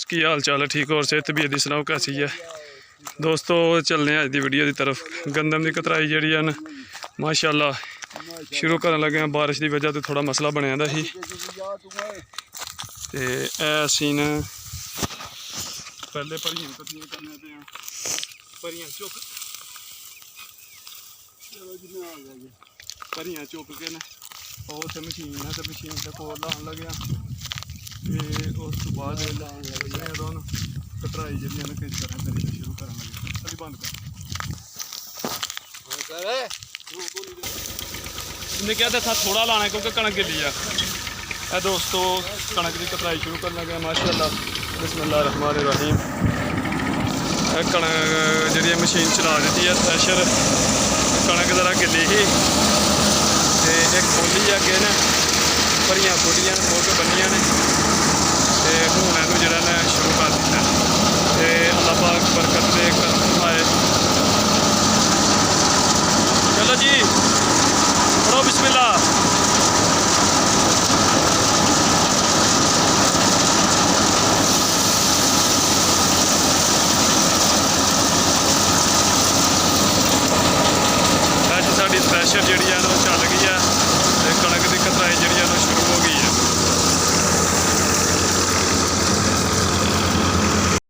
की हाल चाल है? ठीक और सेहत तबीयत दी सनाओ कैसी है दोस्तों। चलने अज की वीडियो की तरफ। गंदम की कतराई जी माशाअल्लाह शुरू कर लगे हैं। बारिश की वजह तो थोड़ा मसला बनया दा ही ते सीन पहले भरियां कट्ठियां करने पे भरियां चुक भरियां चुक के न और उत्थे मशीन है तो मशीन के कोल लान लगे उस तो बाद कतराई जी किस तरह करी शुरू कर लगे। अभी बंद कर इन्हें क्या था थोड़ा लाना है क्योंकि कणक गिली है दोस्तों। कणक की कतराई शुरू कर लगे माशाअल्लाह बिस्मिल्लाह रहमान रहीम। कणक जी मशीन चला दी है थ्रैशर। कणक जरा गिली ही तो एक खोली अगे ने भरियां खोलियां खोल के बनिया ने हूँ इनू जरा ने शुरू कर दिता तो अल्लाह पाक बरकत दे करम फरमाए। चलो जी पढ़ो बिस्मिल्लाह।